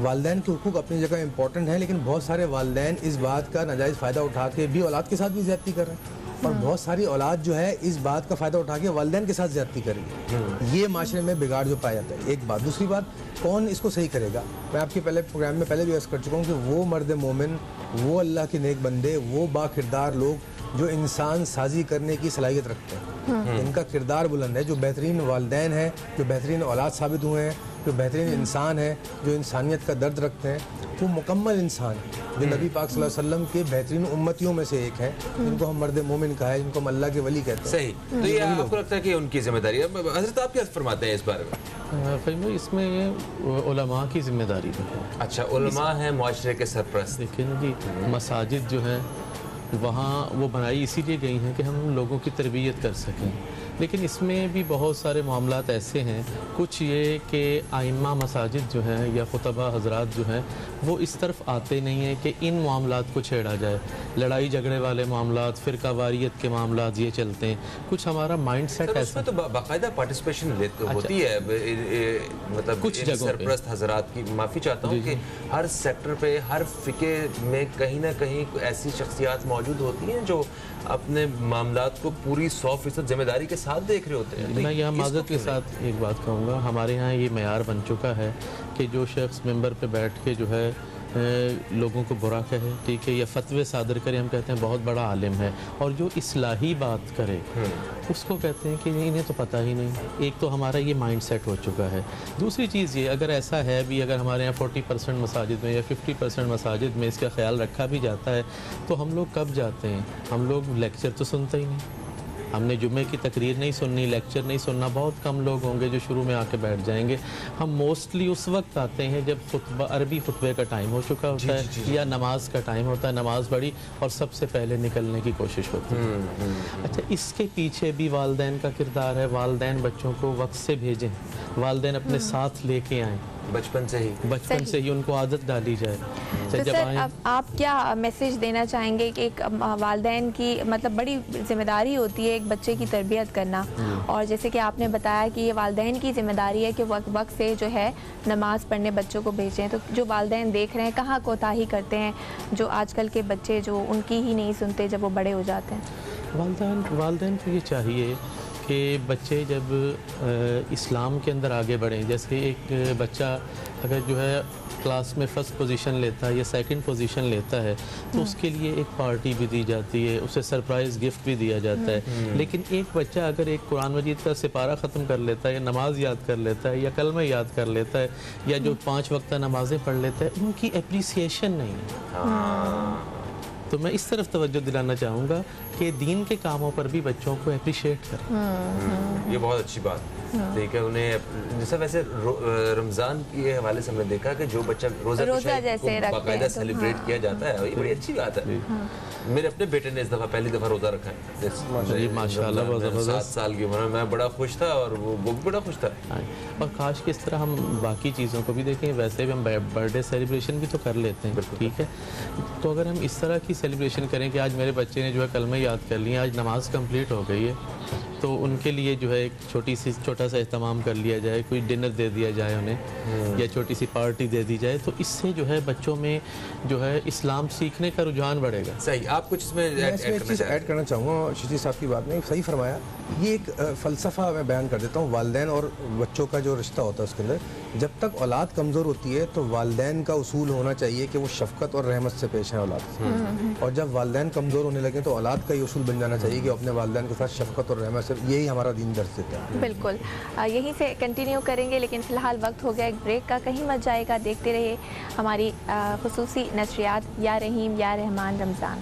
S5: والدین کے حقوق اپنی جگہ امپورٹنٹ ہیں، لیکن بہت سارے والدین اس بات کا ناجائز فائدہ اٹھا کے بھی اولاد کے ساتھ بھی زیادتی کر رہے ہیں، اور بہت ساری اولاد جو ہے اس بات کا فائدہ اٹھا کے والدین کے ساتھ زیادتی کر رہی ہے۔ یہ معاشرے میں بگاڑ جو پایا جاتا ہے، ایک بات۔ دوسری بات، کون اس کو صحیح کرے گا؟ میں آپ کے پہلے پروگرام میں پہلے بھی عرض کر چکا ہوں کہ وہ مرد مومن، وہ اللہ کے نیک بندے، وہ با کردار لوگ جو انسان سازی کرنے کی صلاحیت رکھتے ہیں، ان کا کردار بلند ہے، جو بہترین والدین ہیں، جو بہترین اولاد ثابت ہوئے ہیں، جو بہترین انسان ہیں، جو انسانیت کا درد رکھتے ہیں، وہ مکمل انسان ہیں، جو نبی پاک صلی اللہ علیہ وسلم کے بہترین امتیوں میں سے ایک ہیں، جن کو ہم مرد مومن کہا ہے، جن کو ہم اللہ کے ولی کہتے ہیں۔
S3: صحیح، تو یہ آپ کو لگتا ہے کہ ان کی ذمہ داری ہے؟ حضرت آپ کیا فرماتے ہیں اس بارے میں؟
S4: فہیم بھائی، اس میں علماء کی ذمہ داری بھی ہے۔
S3: اچھا، علماء ہیں معاشرے کے سرپرست۔
S4: دیکھیں نا جی، مساجد جو ہیں وہاں وہ بنائی اسی لیے گئی ہیں کہ ہم لوگوں کی تربیت کر سکیں، لیکن اس میں بھی بہت سارے معاملات ایسے ہیں، کچھ یہ کہ ائمہ مساجد جو ہیں یا خطبہ حضرات جو ہیں وہ اس طرف آتے نہیں ہیں کہ ان معاملات کو چھیڑا جائے۔ لڑائی جھگڑے والے معاملات، فرقہ واریت کے معاملات یہ چلتے ہیں، کچھ ہمارا مائنڈ سیٹ
S3: اس
S4: ایسا
S3: میں تو باقاعدہ پارٹیسپیشن ہوتی ہے، مطلب
S4: کچھ جگہوں پہ۔
S3: سرپرست حضرات کی معافی چاہتا ہوں کہ ہر سیکٹر پہ، ہر فقہ میں کہیں نہ کہیں ایسی شخصیات موجود ہوتی ہیں جو اپنے معاملات کو پوری 100% ذمہ داری کے ساتھ دیکھ رہے ہوتے ہیں۔
S4: میں یہاں معذرت کے ساتھ ایک بات کہوں گا، ہمارے یہاں یہ معیار بن چکا ہے کہ جو شخص ممبر پہ بیٹھ کے جو ہے لوگوں کو برا کہے، ٹھیک ہے، یا فتوے صادر کرے، ہم کہتے ہیں بہت بڑا عالم ہے، اور جو اصلاحی بات کرے اس کو کہتے ہیں کہ انہیں تو پتہ ہی نہیں۔ ایک تو ہمارا یہ مائنڈ سیٹ ہو چکا ہے۔ دوسری چیز یہ، اگر ایسا ہے بھی، اگر ہمارے یہاں 40% مساجد میں یا 50% مساجد میں اس کا خیال رکھا بھی جاتا ہے تو ہم لوگ کب جاتے ہیں؟ ہم لوگ لیکچر تو سنتے ہی نہیں، ہم نے جمعے کی تقریر نہیں سننی، لیکچر نہیں سننا، بہت کم لوگ ہوں گے جو شروع میں آ کے بیٹھ جائیں گے۔ ہم موسٹلی اس وقت آتے ہیں جب خطبہ، عربی خطبے کا ٹائم ہو چکا ہوتا ہے یا نماز کا ٹائم ہوتا ہے، نماز پڑھی اور سب سے پہلے نکلنے کی کوشش ہوتی ہے۔ اچھا، اس کے پیچھے بھی والدین کا کردار ہے۔ والدین بچوں کو وقت سے بھیجیں، والدین اپنے ساتھ لے کے آئیں،
S3: بچپن سے ہی
S4: ان کو عادت ڈالی جائے۔
S2: تو سر، اب آپ کیا میسیج دینا چاہیں گے کہ ایک والدین کی مطلب بڑی ذمہ داری ہوتی ہے ایک بچے کی تربیت کرنا، اور جیسے کہ آپ نے بتایا کہ یہ والدین کی ذمہ داری ہے کہ وقت سے جو ہے نماز پڑھنے بچوں کو بھیجیں، تو جو والدین دیکھ رہے ہیں کہاں کوتاہی کرتے ہیں جو آج کل کے بچے جو ان کی ہی نہیں سنتے جب وہ بڑے ہو جاتے ہیں؟
S4: والدین کو یہ چاہیے کہ بچے جب اسلام کے اندر آگے بڑھیں، جیسے ایک بچہ اگر جو ہے کلاس میں فرسٹ پوزیشن لیتا ہے یا سیکنڈ پوزیشن لیتا ہے تو اس کے لیے ایک پارٹی بھی دی جاتی ہے، اسے سرپرائز گفٹ بھی دیا جاتا ہے۔ لیکن ایک بچہ اگر ایک قرآن مجید کا سپارہ ختم کر لیتا ہے یا نماز یاد کر لیتا ہے یا کلمہ یاد کر لیتا ہے یا جو 5 وقتہ نمازیں پڑھ لیتا ہے، ان کی اپریسیشن نہیں ہے۔ تو میں اس طرف توجہ دلانا چاہوں گا کہ دین کے کاموں پر بھی بچوں کو اپریشیٹ کریں۔
S3: یہ بہت اچھی بات ٹھیک ہے۔ انہیں جیسے ویسے رمضان کے حوالے سے ہم نے دیکھا کہ جو بچہ روزہ
S2: جیسے
S3: باقاعدہ سیلیبریٹ کیا جاتا ہے، یہ بڑی اچھی بات ہے۔ میرے اپنے بیٹے نے اس دفعہ پہلی دفعہ روزہ رکھا ہے،
S4: ماشاءاللہ،
S3: 7 سال کی عمر میں۔ میں بڑا خوش تھا اور وہ بھی بڑا خوش تھا۔
S4: اور کاش کس طرح ہم باقی چیزوں کو بھی دیکھیں، ویسے بھی ہم برتھ ڈے سیلیبریشن بھی تو کر لیتے ہیں، ٹھیک ہے۔ تو اگر ہم اس طرح کی سیلیبریشن کریں کہ آج میرے بچے نے جو ہے کلمہ یاد کر لیا، آج نماز کمپلیٹ ہو گئی ہے، تو ان کے لیے جو ہے ایک چھوٹا سا اہتمام کر لیا جائے، کوئی ڈنر دے دیا جائے انہیں، یا چھوٹی سی پارٹی دے دی جائے، تو اس سے جو ہے بچوں میں جو ہے اسلام سیکھنے کا رجحان بڑھے گا۔
S3: صحیح، آپ کچھ اس میں
S5: ایک چیز ایڈ کرنا چاہوں گا، ششی صاحب کی بات نے صحیح فرمایا۔ یہ ایک فلسفہ میں بیان کر دیتا ہوں، والدین اور بچوں کا جو رشتہ ہوتا ہے اس کے اندر، جب تک اولاد کمزور ہوتی ہے تو والدین کا اصول ہونا چاہیے کہ وہ شفقت اور رحمت سے پیش ہیں اولاد سے، اور جب والدین کمزور ہونے لگے تو اولاد کا یہ اصول بن جانا چاہیے کہ اپنے والدین کے ساتھ شفقت اور رحمت سے، یہی ہمارا دین درس دیتا ہے۔
S2: بالکل، یہیں سے کنٹینیو کریں گے، لیکن فی الحال وقت ہو گیا ایک بریک کا، کہیں مت جائے گا، دیکھتے رہیے ہماری خصوصی نشریات یا رحیم یا رحمان رمضان۔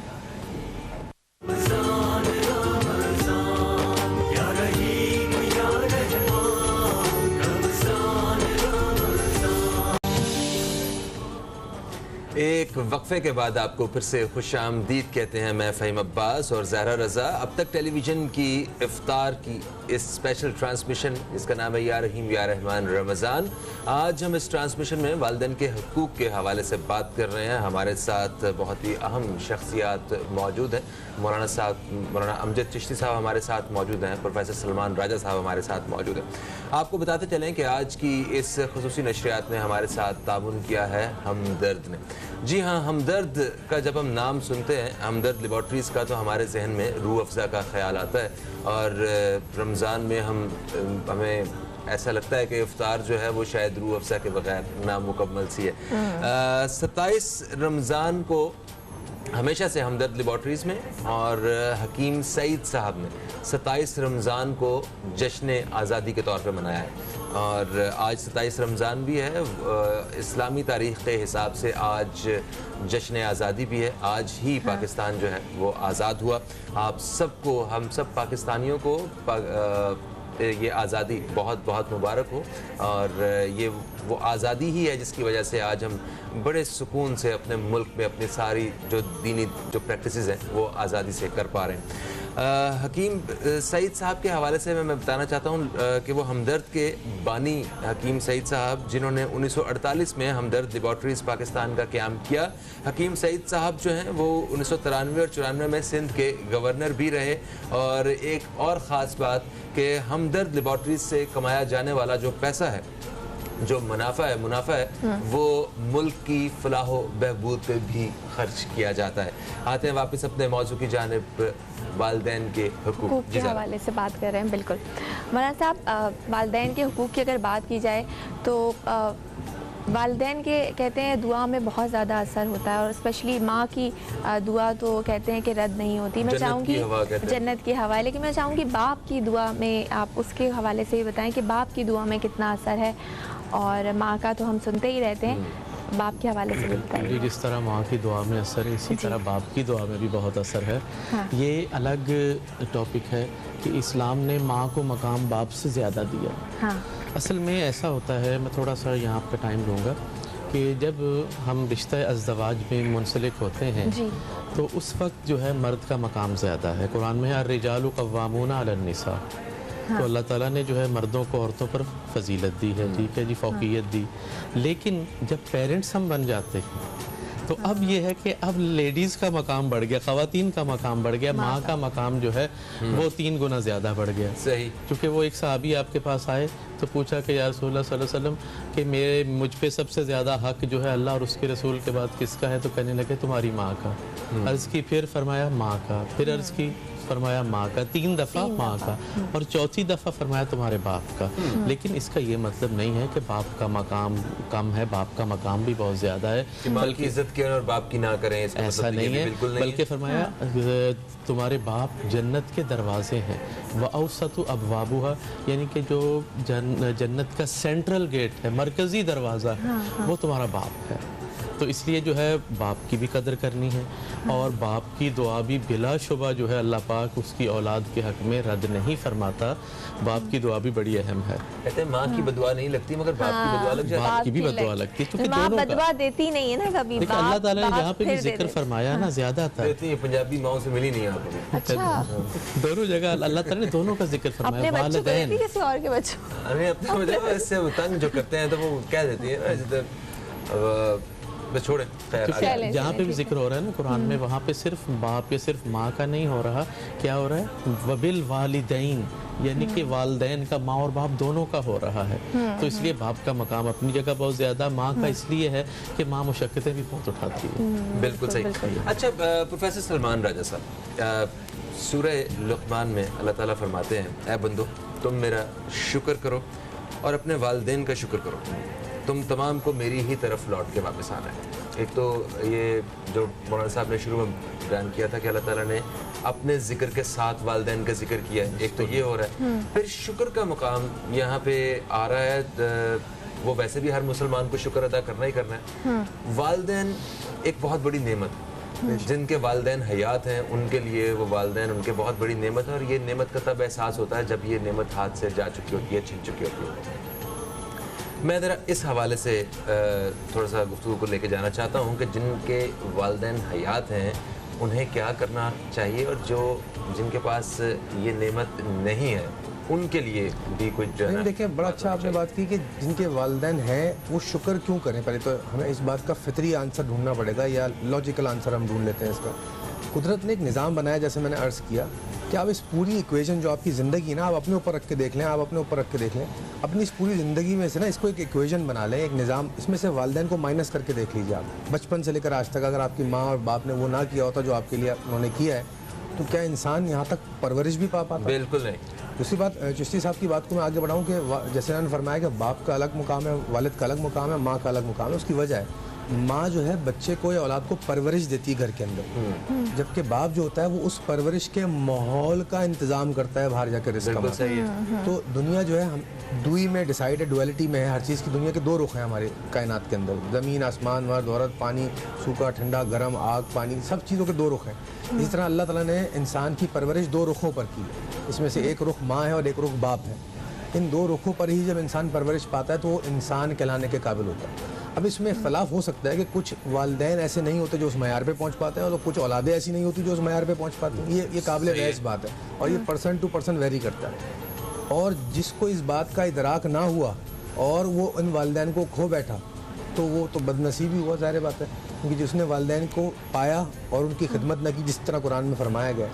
S3: ایک وقفے کے بعد آپ کو پھر سے خوش آمدید کہتے ہیں. میں فہیم عباس اور زہرا رضا. اب تک ٹیلی ویژن کی افطار کی اس اسپیشل ٹرانسمیشن جس کا نام ہے یا رحیم یا رحمان رمضان. آج ہم اس ٹرانسمیشن میں والدین کے حقوق کے حوالے سے بات کر رہے ہیں. ہمارے ساتھ بہت ہی اہم شخصیات موجود ہیں. مولانا امجد چشتی صاحب ہمارے ساتھ موجود ہیں. پروفیسر سلمان راجہ صاحب ہمارے ساتھ موجود ہیں. آپ کو بتاتے چلیں کہ آج کی اس خصوصی نشریات میں ہمارے ساتھ تعاون کیا ہے ہمدرد نے. جی ہاں, ہمدرد کا جب ہم نام سنتے ہیں, ہمدرد لیبارٹریز کا, تو ہمارے ذہن میں روح افزا کا خیال آتا ہے. اور رمضان میں ہمیں ایسا لگتا ہے کہ افطار جو ہے وہ شاید روح افزا کے بغیر نامکمل سی ہے. 27 رمضان کو ہمیشہ سے ہمدرد لیبارٹریز میں اور حکیم سعید صاحب نے 27 رمضان کو جشن آزادی کے طور پہ منایا ہے. اور آج 27 رمضان بھی ہے. اسلامی تاریخ کے حساب سے آج جشن آزادی بھی ہے. آج ہی پاکستان جو ہے وہ آزاد ہوا. آپ سب کو, ہم سب پاکستانیوں کو یہ آزادی بہت بہت مبارک ہو. اور یہ وہ آزادی ہی ہے جس کی وجہ سے آج ہم بڑے سکون سے اپنے ملک میں اپنی ساری جو دینی جو پریکٹسز ہیں وہ آزادی سے کر پا رہے ہیں. حکیم سعید صاحب کے حوالے سے میں بتانا چاہتا ہوں کہ وہ ہمدرد کے بانی حکیم سعید صاحب, جنہوں نے 1948 میں ہمدرد لیبارٹریز پاکستان کا قیام کیا. حکیم سعید صاحب جو ہیں وہ 1993 اور 94 میں سندھ کے گورنر بھی رہے. اور ایک اور خاص بات کہ ہمدرد لیبارٹریز سے کمایا جانے والا جو پیسہ ہے, جو منافع ہے وہ ملک کی فلاح و بہبود پہ بھی خرچ کیا جاتا ہے. آتے ہیں واپس اپنے موضوع کی جانب, والدین کے حقوق
S2: کے حوالے سے بات کر رہے ہیں. بالکل مولانا صاحب, والدین کے حقوق کی اگر بات کی جائے تو والدین کے کہتے ہیں دعا میں بہت زیادہ اثر ہوتا ہے, اور اسپیشلی ماں کی دعا تو کہتے ہیں کہ رد نہیں ہوتی. میں چاہوں گی جنت کی ہوا ہے, لیکن میں چاہوں گی باپ کی دعا میں آپ اس کے حوالے سے بھی بتائیں کہ باپ کی دعا میں کتنا اثر ہے. اور ماں کا تو ہم سنتے ہی رہتے ہیں, باپ کے حوالے سے بھی بتائیے.
S4: جس طرح ماں کی دعا میں اثر ہے, اسی طرح باپ کی دعا میں بھی بہت اثر ہے. یہ الگ ٹاپک ہے کہ اسلام نے ماں کو مقام باپ سے زیادہ دیا. اصل میں ایسا ہوتا ہے, میں تھوڑا سا یہاں پہ ٹائم لوں گا, کہ جب ہم رشتہ ازدواج میں منسلک ہوتے ہیں تو اس وقت جو ہے مرد کا مقام زیادہ ہے. قرآن میں الرجال قوامون علی النساء, تو اللہ تعالیٰ نے جو ہے مردوں کو عورتوں پر فضیلت دی ہے, ٹھیک ہے جی, فوقیت دی. لیکن جب پیرنٹس ہم بن جاتے ہیں تو اب یہ ہے کہ اب لیڈیز کا مقام بڑھ گیا, خواتین کا مقام بڑھ گیا, ماں کا مقام جو ہے وہ 3 گنا زیادہ بڑھ گیا.
S3: صحیح.
S4: کیونکہ وہ ایک صحابی آپ کے پاس آئے تو پوچھا کہ یا رسول اللہ صلی اللہ علیہ وسلم کہ مجھ پہ سب سے زیادہ حق جو ہے اللہ اور اس کے رسول کے بعد کس کا ہے؟ تو کہنے لگے تمہاری ماں کا. عرض کی, پھر فرمایا ماں کا, پھر عرض کی, فرمایا ماں کا, 3 دفعہ ماں کا, اور 4تھی دفعہ فرمایا تمہارے باپ کا. لیکن اس کا یہ مطلب نہیں ہے کہ باپ کا مقام کم ہے, باپ کا مقام بھی بہت زیادہ ہے.
S3: ماں کی عزت کریں اور باپ کی نہ کریں,
S4: ایسا نہیں ہے, بلکہ فرمایا تمہارے باپ جنت کے دروازے ہیں. وَأَوْسَطُ أَبْوَابُهَا, یعنی کہ جو جنت کا سینٹرل گیٹ ہے, مرکزی دروازہ, وہ تمہارا باپ ہے. تو اس لیے جو ہے باپ کی بھی قدر کرنی ہے, اور باپ کی دعا بھی بلا شبہ جو ہے اللہ پاک اس کی اولاد کے حق میں رد نہیں فرماتا. باپ کی دعا بھی بڑی اہم ہے.
S3: کہتے ہیں ماں کی بدعا نہیں لگتی مگر باپ کی بدعا لگ جاتی ہے.
S4: باپ کی بھی بدعا لگتی ہے,
S2: ماں بدعا دیتی نہیں ہے نا کبھی.
S4: لیکن اللہ تعالیٰ نے یہاں پہ بھی ذکر فرمایا نا زیادہ تھا.
S3: پنجابی ماؤں سے ملی نہیں آپ کو.
S2: اچھا,
S4: دونوں جگہ اللہ تعالیٰ نے دونوں کا ذکر فرمایا.
S2: اپنے بچوں کو دیتی کسی اور کے بچوں,
S3: ارے اپنے بچوں اس سے تنگ جو کرتے ہیں تو وہ کہہ دیتی ہے چھوڑے.
S4: جہاں پہ بھی ذکر ہو رہا ہے نا قرآن میں, وہاں پہ صرف باپ یا صرف ماں کا نہیں ہو رہا, کیا ہو رہا ہے؟ وبالوالدین, یعنی کہ والدین کا, ماں اور باپ دونوں کا ہو رہا ہے. تو اس لیے باپ کا مقام اپنی جگہ بہت زیادہ, ماں کا اس لیے ہے کہ ماں مشقتیں بھی بہت اٹھاتی ہے.
S3: بالکل صحیح. اچھا پروفیسر سلمان راجہ صاحب, سورہ لقمان میں اللہ تعالیٰ فرماتے ہیں اے بندو تم میرا شکر کرو اور اپنے والدین کا شکر کرو, تم تمام کو میری ہی طرف لوٹ کے واپس آنا ہے. ایک تو یہ جو مولانا صاحب نے شروع میں بیان کیا تھا کہ اللہ تعالیٰ نے اپنے ذکر کے ساتھ والدین کا ذکر کیا ہے, ایک تو یہ ہو رہا ہے. پھر شکر کا مقام یہاں پہ آ رہا ہے. وہ ویسے بھی ہر مسلمان کو شکر ادا کرنا ہی کرنا ہے. والدین ایک بہت بڑی نعمت, جن کے والدین حیات ہیں ان کے لیے وہ والدین ان کے بہت بڑی نعمت ہے. اور یہ نعمت کا تب احساس ہوتا ہے جب یہ نعمت ہاتھ سے جا چکی ہوتی ہے, چھن چکی ہوتی ہے. میں ذرا اس حوالے سے تھوڑا سا گفتگو کو لے کے جانا چاہتا ہوں کہ جن کے والدین حیات ہیں انہیں کیا کرنا چاہیے، اور جن کے پاس یہ نعمت نہیں ہے ان کے لیے بھی کچھ
S5: دیکھیں بڑا اچھا آپ نے بات کی کہ جن کے والدین ہیں وہ شکر کیوں کریں. پہلے تو ہمیں اس بات کا فطری آنسر ڈھونڈنا پڑے گا، یا لاجیکل آنسر ہم ڈھونڈ لیتے ہیں اس کا. قدرت نے ایک نظام بنایا، جیسے میں نے عرض کیا کہ آپ اس پوری ایکویژن جو آپ کی زندگی نا، آپ اپنے اوپر رکھ کے دیکھ لیں، آپ اپنے اوپر رکھ کے دیکھ لیں اپنی اس پوری زندگی میں سے نا اس کو ایک ایکویژن بنا لیں، ایک نظام. اس میں سے والدین کو مائنس کر کے دیکھ لیجیے آپ، بچپن سے لے کر آج تک اگر آپ کی ماں اور باپ نے وہ نہ کیا ہوتا جو آپ کے لیے انہوں نے کیا ہے، تو کیا انسان یہاں تک پرورش بھی پا پاتا؟
S3: بالکل نہیں.
S5: دوسری بات، چشتی صاحب کی بات کو میں آگے بڑھاؤں کہ جیسے انہوں نے فرمایا کہ باپ کا الگ مقام ہے، والد کا الگ مقام ہے، ماں کا الگ مقام ہے. اس کی وجہ ہے ماں جو ہے بچے کو یا اولاد کو پرورش دیتی ہے گھر کے اندر، جبکہ باپ جو ہوتا ہے وہ اس پرورش کے ماحول کا انتظام کرتا ہے باہر جا کے رزق
S3: بالکل صحیح ہے.
S5: تو دنیا جو ہے ہم دوئی میں ڈیسائیڈ ہے، ڈویلٹی میں ہے ہر چیز کی. دنیا کے دو رخ ہیں ہمارے کائنات کے اندر، زمین آسمان، مرد عورت، پانی سوکھا ٹھنڈا گرم، آگ پانی، سب چیزوں کے دو رخ ہیں. اس طرح اللہ تعالیٰ نے انسان کی پرورش دو رخوں پر کی ہے، اس میں سے ایک رخ ماں ہے اور ایک رخ باپ ہے. ان دو رخوں پر ہی جب انسان پرورش پاتا ہے تو وہ انسان کہلانے کے قابل ہوتا ہے. اب اس میں اختلاف ہو سکتا ہے کہ کچھ والدین ایسے نہیں ہوتے جو اس معیار پہ پہنچ پاتے ہیں، اور کچھ اولادیں ایسی نہیں ہوتی جو اس معیار پہ پہنچ پاتی ہیں. یہ قابل بحث بات ہے، اور یہ پرسن ٹو پرسن ویری کرتا ہے. اور جس کو اس بات کا ادراک نہ ہوا اور وہ ان والدین کو کھو بیٹھا تو وہ تو بد نصیب ہی ہوا، ظاہر بات ہے. کیونکہ جس نے والدین کو پایا اور ان کی خدمت نہ کی، جس طرح قرآن میں فرمایا گیا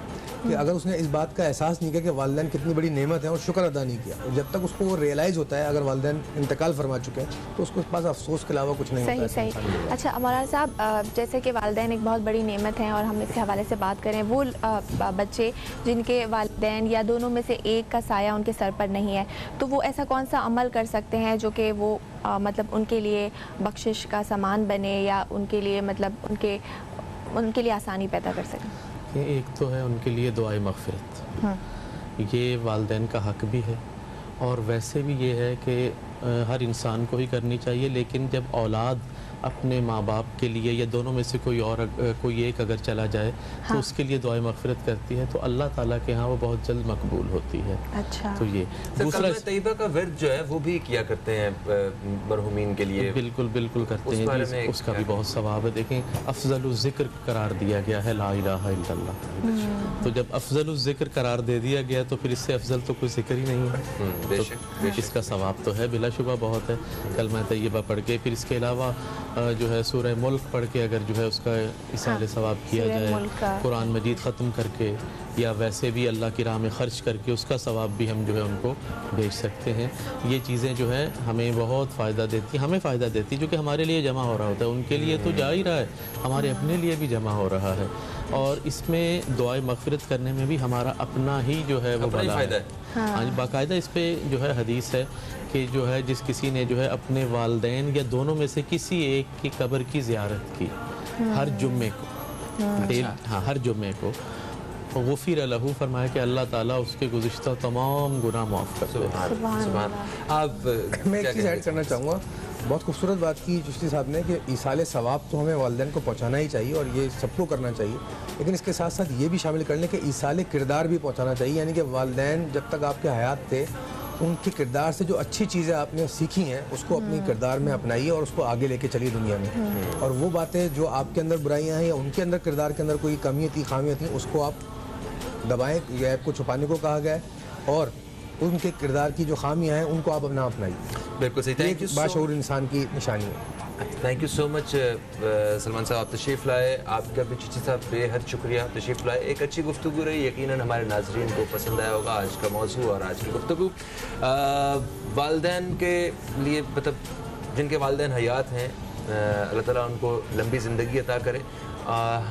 S5: کہ اگر اس نے اس بات کا احساس نہیں کیا کہ والدین کتنی بڑی نعمت ہے اور شکر ادا نہیں کیا، اور جب تک اس کو وہ ریئلائز ہوتا ہے اگر والدین انتقال فرما چکے ہیں تو اس کو اس پاس افسوس کے علاوہ کچھ نہیں ہوتا.
S2: صحیح. اچھا مولانا صاحب، جیسے کہ والدین ایک بہت بڑی نعمت ہیں، اور ہم اس کے حوالے سے بات کریں وہ بچے جن کے والدین یا دونوں میں سے ایک کا سایہ ان کے سر پر نہیں ہے، تو وہ ایسا کون سا عمل کر سکتے ہیں جو کہ وہ مطلب ان کے لیے بخشش کا سامان بنے، یا ان کے لیے مطلب ان کے لیے آسانی پیدا کر سکیں؟
S4: ایک تو ہے ان کے لیے دعائے مغفرت، یہ والدین کا حق بھی ہے، اور ویسے بھی یہ ہے کہ ہر انسان کو ہی کرنی چاہیے. لیکن جب اولاد اپنے ماں باپ کے لیے یا دونوں میں سے کوئی ایک اگر چلا جائے تو اس کے لیے دعائے مغفرت کرتی ہے تو اللہ تعالیٰ کے ہاں وہ بہت جلد مقبول ہوتی ہے.
S2: اچھا.
S4: تو یہ دوسرا
S3: کلمہ طیبہ کا ورد جو ہے وہ بھی کیا کرتے ہیں مرحومین کے لیے.
S4: بالکل کرتے ہیں، اس کا بھی بہت ثواب ہے. دیکھیں افضل الذکر قرار دیا گیا ہے لا الہ الا اللہ، تو جب افضل الذکر قرار دے دیا گیا تو پھر اس سے افضل تو کوئی ذکر ہی نہیں ہے. تو اس کا ثواب تو ہے بلا شبہ بہت ہے کلمہ طیبہ پڑھ کے. پھر اس کے علاوہ جو ہے سورہ ملک پڑھ کے اگر جو ہے اس کا اصال ثواب کیا جائے، قرآن مجید ختم کر کے یا ویسے بھی اللہ کی راہ میں خرچ کر کے اس کا ثواب بھی ہم جو ہے ان کو بھیج سکتے ہیں. یہ چیزیں جو ہے ہمیں بہت فائدہ دیتی ہیں، ہمیں فائدہ دیتی جو کہ ہمارے لیے جمع ہو رہا ہوتا ہے، ان کے لیے تو جا ہی رہا ہے، ہمارے اپنے لیے بھی جمع ہو رہا ہے. اور اس میں دعائے مغفرت کرنے میں بھی ہمارا اپنا ہی جو ہے وہ بھلا ہے. باقاعدہ اس پہ جو ہے حدیث ہے کہ جو ہے جس کسی نے جو ہے اپنے والدین یا دونوں میں سے کسی ایک کی قبر کی زیارت کی ہر جمعے کو، ہر جمعے کو، غفر لہ، فرمایا کہ اللہ تعالیٰ اس کے گزشتہ تمام گناہ معاف کر دے.
S3: آپ
S5: میں ایک چیز ایڈ کرنا چاہوں گا. بہت خوبصورت بات کی چشتی صاحب نے کہ ایصال ثواب تو ہمیں والدین کو پہنچانا ہی چاہیے اور یہ سب کو کرنا چاہیے، لیکن اس کے ساتھ ساتھ یہ بھی شامل کر لیں کہ ایصال کردار بھی پہنچانا چاہیے. یعنی کہ والدین جب تک آپ کے حیات تھے ان کے کردار سے جو اچھی چیزیں آپ نے سیکھی ہیں اس کو اپنی کردار میں اپنائیے اور اس کو آگے لے کے چلیے دنیا میں. اور وہ باتیں جو آپ کے اندر برائیاں ہیں یا ان کے اندر کردار کے اندر کوئی کمی تھی، خامیاں تھیں، اس کو آپ دبائیں، یہ ایپ کو چھپانے کو کہا گیا ہے، اور ان کے کردار کی جو خامیاں ہیں ان کو آپ اپنا اپنائیے.
S3: بالکل صحیح.
S5: ایک باشعور انسان کی نشانی ہے.
S3: تھینک یو سو مچ سلمان صاحب، آپ تشریف لائے. آپ کا بھی چشتی صاحب بے حد شکریہ تشریف لائے. ایک اچھی گفتگو رہی، یقیناً ہمارے ناظرین کو پسند آیا ہوگا آج کا موضوع اور آج کی گفتگو. والدین کے لیے مطلب جن کے والدین حیات ہیں اللہ تعالیٰ ان کو لمبی زندگی عطا کرے.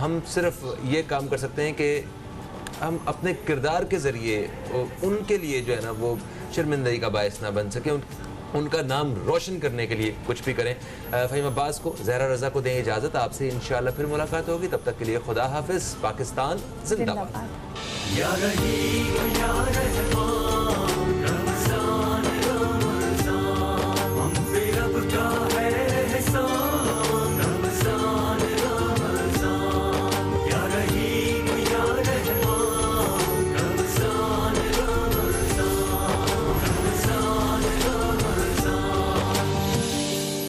S3: ہم صرف یہ کام کر سکتے ہیں کہ ہم اپنے کردار کے ذریعے ان کے لیے جو ہے نا وہ شرمندگی کا باعث نہ بن سکیں، ان کا نام روشن کرنے کے لیے کچھ بھی کریں. فہیم عباس کو، زہرا رضا کو دیں اجازت. آپ سے انشاءاللہ پھر ملاقات ہوگی. تب تک کے لیے خدا حافظ. پاکستان زندہ باد.